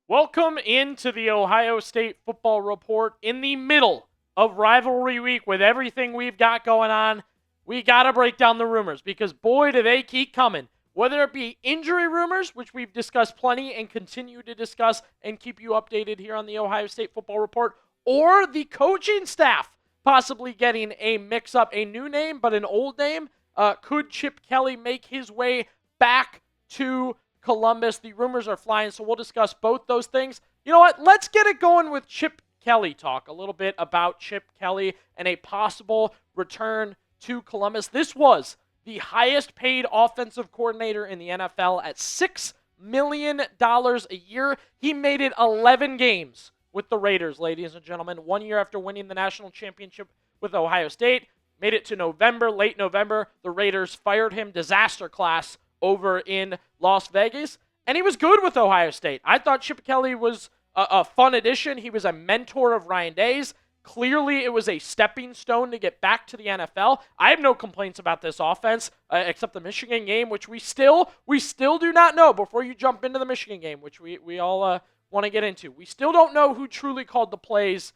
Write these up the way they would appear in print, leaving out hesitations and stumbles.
Welcome into the Ohio State Football Report in the middle of rivalry week with everything we've got going on. We got to break down the rumors because, boy, do they keep coming. Whether it be injury rumors, which we've discussed plenty and continue to discuss and keep you updated here on the Ohio State Football Report, or the coaching staff possibly getting a mix-up, a new name but an old name. Could Chip Kelly make his way back to Columbus? The rumors are flying, so we'll discuss both those things. You know what? Let's get it going with Chip Kelly talk. A little bit about Chip Kelly and a possible return to Columbus. This was the highest paid offensive coordinator in the NFL at $6 million a year. He made it 11 games with the Raiders, ladies and gentlemen. 1 year after winning the national championship with Ohio State. Made it to November, late November. The Raiders fired him, disaster class, over in Las Vegas. And he was good with Ohio State. I thought Chip Kelly was a fun addition. He was a mentor of Ryan Day's. Clearly, it was a stepping stone to get back to the NFL. I have no complaints about this offense, except the Michigan game, which we still do not know. Before you jump into the Michigan game, which we all want to get into, we still don't know who truly called the plays,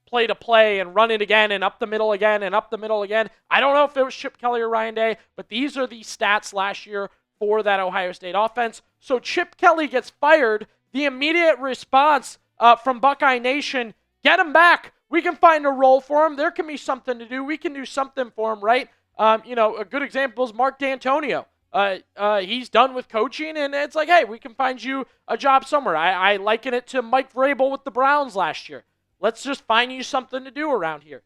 play to play and run it again and up the middle again and up the middle again. I don't know if it was Chip Kelly or Ryan Day, but these are the stats last year for that Ohio State offense. So Chip Kelly gets fired. The immediate response from Buckeye Nation, get him back. We can find a role for him. There can be something to do. We can do something for him, right? A good example is Mark D'Antonio. He's done with coaching, and it's like, hey, we can find you a job somewhere. I liken it to Mike Vrabel with the Browns last year. Let's just find you something to do around here.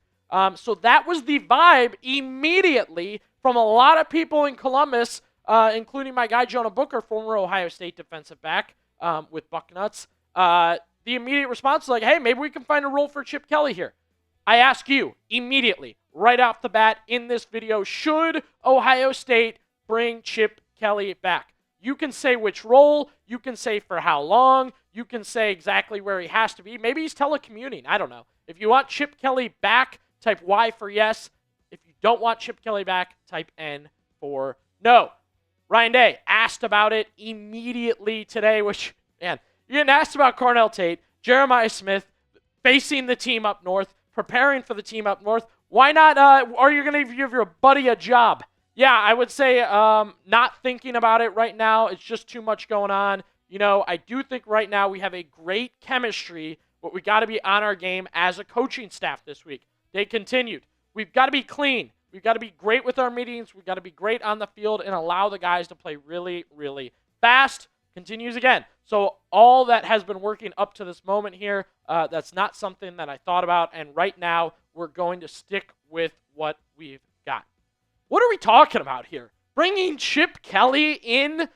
So that was the vibe immediately from a lot of people in Columbus, including my guy Jonah Booker, former Ohio State defensive back with Bucknuts. The immediate response was like, hey, maybe we can find a role for Chip Kelly here. I ask you immediately, right off the bat in this video, should Ohio State bring Chip Kelly back? You can say which role. You can say for how long. You can say exactly where he has to be. Maybe he's telecommuting. I don't know. If you want Chip Kelly back, type Y for yes. If you don't want Chip Kelly back, type N for no. Ryan Day asked about it immediately today, which, man, you're getting asked about Carnell Tate, Jeremiah Smith, facing the team up north, preparing for the team up north. Why not, are you going to give your buddy a job? Yeah, I would say not thinking about it right now. It's just too much going on. You know, I do think right now we have a great chemistry, but we got to be on our game as a coaching staff this week. They continued. We've got to be clean. We've got to be great with our meetings. We've got to be great on the field and allow the guys to play really, really fast. Continues again. So all that has been working up to this moment here, that's not something that I thought about. And right now, we're going to stick with what we've got. What are we talking about here? Bringing Chip Kelly in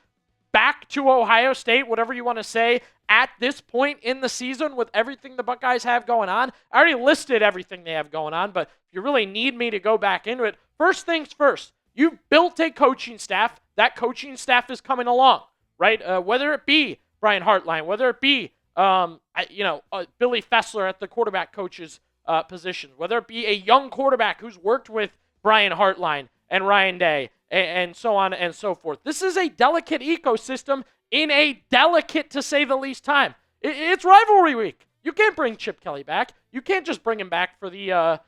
back to Ohio State, whatever you want to say, at this point in the season with everything the Buckeyes have going on. I already listed everything they have going on, but if you really need me to go back into it, first things first, you've built a coaching staff. That coaching staff is coming along, right? Whether it be Brian Hartline, whether it be, Billy Fessler at the quarterback coach's position, whether it be a young quarterback who's worked with Brian Hartline and Ryan Day, and so on and so forth. This is a delicate ecosystem in a delicate, to say the least, time. It's rivalry week. You can't bring Chip Kelly back. You can't just bring him back for the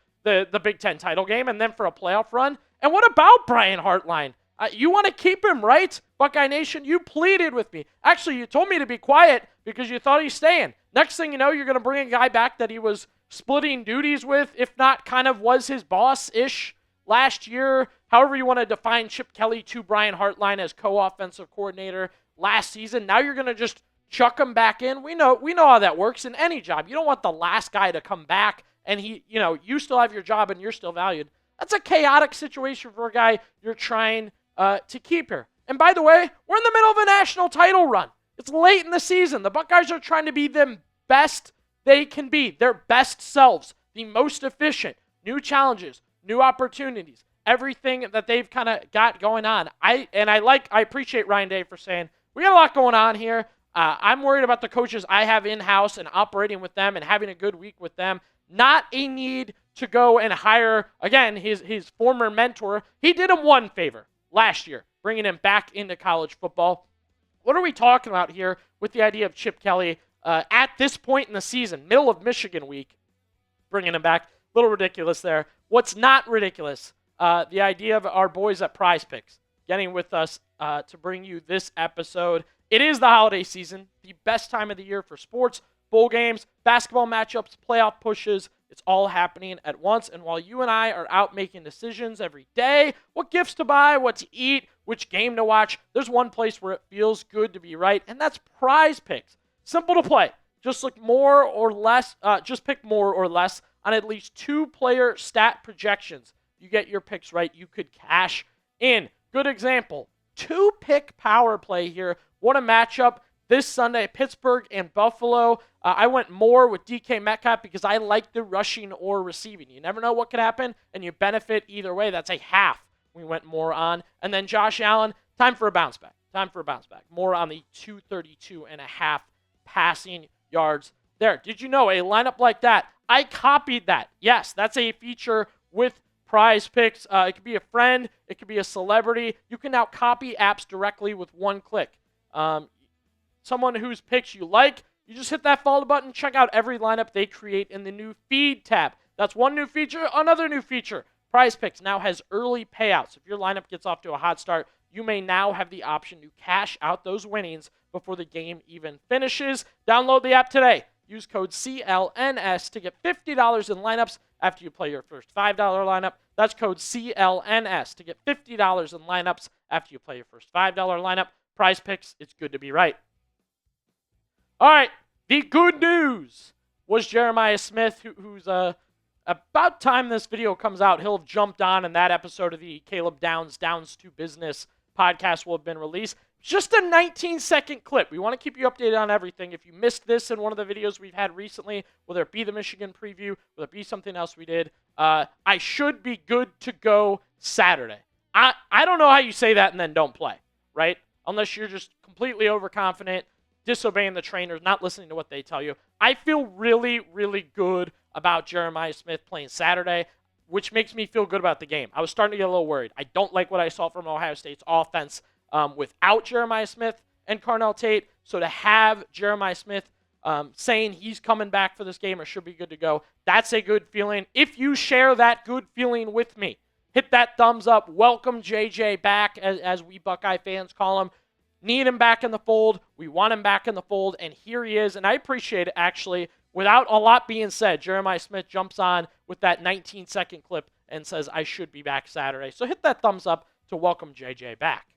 Big Ten title game and then for a playoff run. And what about Brian Hartline? You want to keep him, right? Buckeye Nation, you pleaded with me. Actually, you told me to be quiet because you thought he's staying. Next thing you know, you're going to bring a guy back that he was splitting duties with, if not kind of was his boss-ish last year. However you want to define Chip Kelly to Brian Hartline as co-offensive coordinator last season. Now you're going to just chuck him back in. We know how that works in any job. You don't want the last guy to come back and you still have your job and you're still valued. That's a chaotic situation for a guy you're trying to keep here. And by the way, we're in the middle of a national title run. It's late in the season. The Buckeyes are trying to be the best they can be, their best selves, the most efficient, new challenges, new opportunities, everything that they've kind of got going on. I appreciate Ryan Day for saying, we got a lot going on here. I'm worried about the coaches I have in-house and operating with them and having a good week with them. Not a need to go and hire, again, his former mentor. He did him one favor last year, bringing him back into college football. What are we talking about here with the idea of Chip Kelly at this point in the season, middle of Michigan week, bringing him back. A little ridiculous there. What's not ridiculous, the idea of our boys at Prize Picks getting with us to bring you this episode. It is the holiday season, the best time of the year for sports, bowl games, basketball matchups, playoff pushes. It's all happening at once. And while you and I are out making decisions every day, what gifts to buy, what to eat, which game to watch, there's one place where it feels good to be right, and that's Prize Picks. Simple to play. Just pick more or less on at least 2-player stat projections. You get your picks right, you could cash in. Good example, 2-pick power play here. What a matchup this Sunday, Pittsburgh and Buffalo. I went more with DK Metcalf because I like the rushing or receiving. You never know what could happen, and you benefit either way. That's a half we went more on. And then Josh Allen, time for a bounce back. More on the 232.5 passing yards there. Did you know a lineup like that? I copied that. Yes, that's a feature with Prize Picks. It could be a friend. It could be a celebrity. You can now copy apps directly with one click. Someone whose picks you like, you just hit that follow button. Check out every lineup they create in the new feed tab. That's one new feature. Another new feature. Prize Picks now has early payouts. If your lineup gets off to a hot start, you may now have the option to cash out those winnings before the game even finishes. Download the app today. Use code CLNS to get $50 in lineups after you play your first $5 lineup. That's code CLNS to get $50 in lineups after you play your first $5 lineup. Prize Picks, it's good to be right. All right, the good news was Jeremiah Smith, who's about time this video comes out, he'll have jumped on, and that episode of the Caleb Downs to Business podcast will have been released. Just a 19-second clip. We want to keep you updated on everything. If you missed this in one of the videos we've had recently, whether it be the Michigan preview, whether it be something else we did, I should be good to go Saturday. I don't know how you say that and then don't play, right? Unless you're just completely overconfident, disobeying the trainers, not listening to what they tell you. I feel really, really good about Jeremiah Smith playing Saturday, which makes me feel good about the game. I was starting to get a little worried. I don't like what I saw from Ohio State's offense without Jeremiah Smith and Carnell Tate. So to have Jeremiah Smith saying he's coming back for this game or should be good to go, that's a good feeling. If you share that good feeling with me, hit that thumbs up. Welcome JJ back, as we Buckeye fans call him. Need him back in the fold. We want him back in the fold, and here he is. And I appreciate it, actually. Without a lot being said, Jeremiah Smith jumps on with that 19-second clip and says, I should be back Saturday. So hit that thumbs up to welcome JJ back.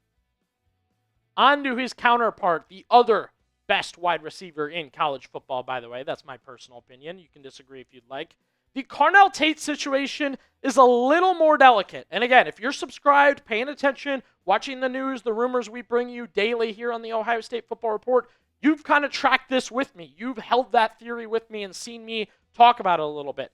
On to his counterpart, the other best wide receiver in college football, by the way. That's my personal opinion. You can disagree if you'd like. The Carnell Tate situation is a little more delicate. And again, if you're subscribed, paying attention, watching the news, the rumors we bring you daily here on the Ohio State Football Report, you've kind of tracked this with me. You've held that theory with me and seen me talk about it a little bit.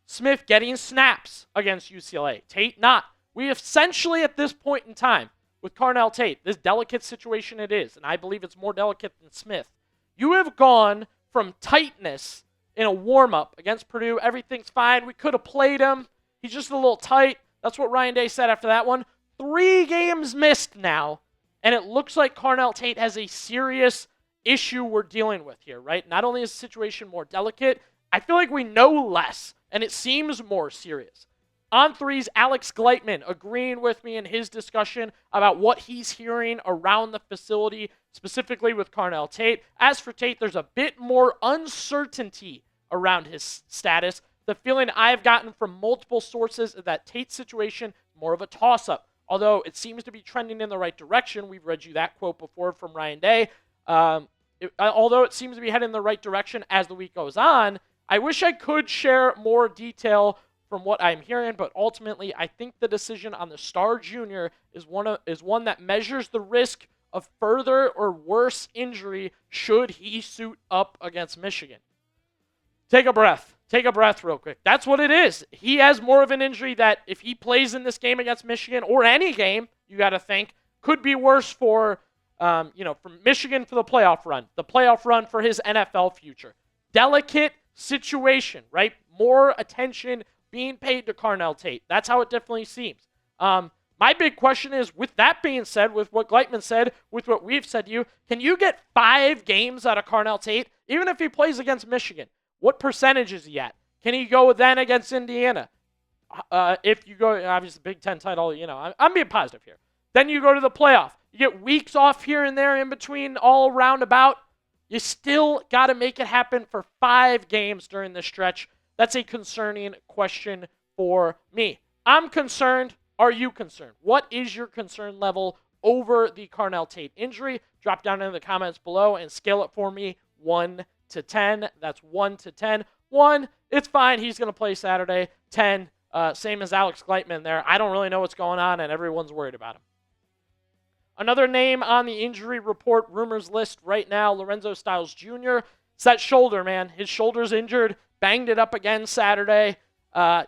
Smith getting snaps against UCLA. Tate not. We essentially, at this point in time, with Carnell Tate, this delicate situation it is, and I believe it's more delicate than Smith, you have gone from tightness in a warm-up against Purdue. Everything's fine. We could have played him. He's just a little tight. That's what Ryan Day said after that one. 3 games missed now, and it looks like Carnell Tate has a serious issue we're dealing with here, right? Not only is the situation more delicate, I feel like we know less, and it seems more serious. On threes, Alex Gleitman agreeing with me in his discussion about what he's hearing around the facility, specifically with Carnell Tate. As for Tate, there's a bit more uncertainty around his status. The feeling I've gotten from multiple sources is that Tate's situation is more of a toss-up, although it seems to be trending in the right direction. We've read you that quote before from Ryan Day. Although it seems to be heading in the right direction as the week goes on, I wish I could share more detail from what I'm hearing, but ultimately I think the decision on the star junior is one that measures the risk of further or worse injury should he suit up against Michigan. Take a breath real quick. That's what it is. He has more of an injury that if he plays in this game against Michigan or any game, you got to think, could be worse for Michigan for the playoff run for his NFL future. Delicate situation, right? More attention being paid to Carnell Tate. That's how it definitely seems. My big question is, with that being said, with what Gleitman said, with what we've said to you, can you get 5 games out of Carnell Tate, even if he plays against Michigan? What percentage is he at? Can he go then against Indiana? If you go, obviously, Big Ten title, I'm being positive here. Then you go to the playoff. You get weeks off here and there in between, all roundabout. You still got to make it happen for 5 games during this stretch. That's a concerning question for me. I'm concerned. Are you concerned? What is your concern level over the Carnell Tate injury? Drop down in the comments below and scale it for me 1 to 10. That's 1 to 10. 1, it's fine. He's going to play Saturday. 10, same as Alex Gleitman there. I don't really know what's going on, and everyone's worried about him. Another name on the injury report rumors list right now, Lorenzo Styles Jr. It's that shoulder, man. His shoulder's injured. Banged it up again Saturday. I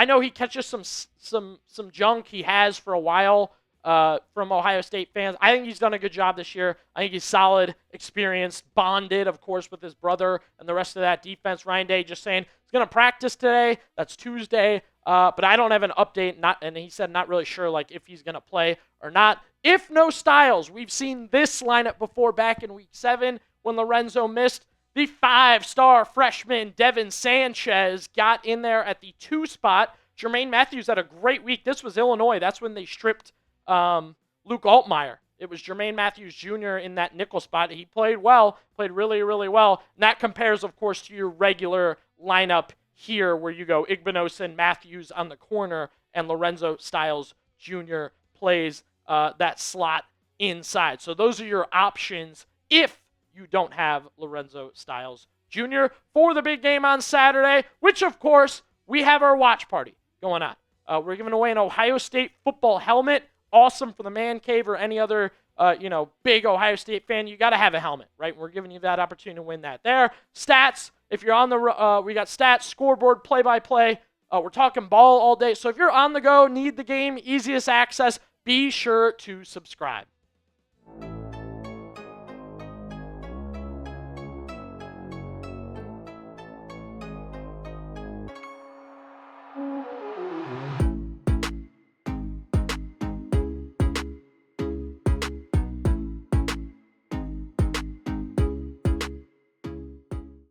know he catches some junk he has for a while from Ohio State fans. I think he's done a good job this year. I think he's solid, experienced, bonded, of course, with his brother and the rest of that defense. Ryan Day just saying he's going to practice today. That's Tuesday. But I don't have an update, and he said not really sure if he's going to play or not. If no Styles, we've seen this lineup before back in Week 7 when Lorenzo missed. The 5-star freshman Devin Sanchez got in there at the 2 spot. Jermaine Matthews had a great week. This was Illinois. That's when they stripped Luke Altmaier. It was Jermaine Matthews Jr. in that nickel spot. He played well, played really, really well. And that compares, of course, to your regular lineup here where you go Igbinosun, Matthews on the corner, and Lorenzo Styles Jr. plays that slot inside. So those are your options if you don't have Lorenzo Styles Jr. for the big game on Saturday, which, of course, we have our watch party going on. We're giving away an Ohio State football helmet. Awesome for the man cave or any other, big Ohio State fan. You got to have a helmet, right? We're giving you that opportunity to win that there. Stats, if you're on the, we got stats, scoreboard, play-by-play. We're talking ball all day. So if you're on the go, need the game, easiest access, be sure to subscribe.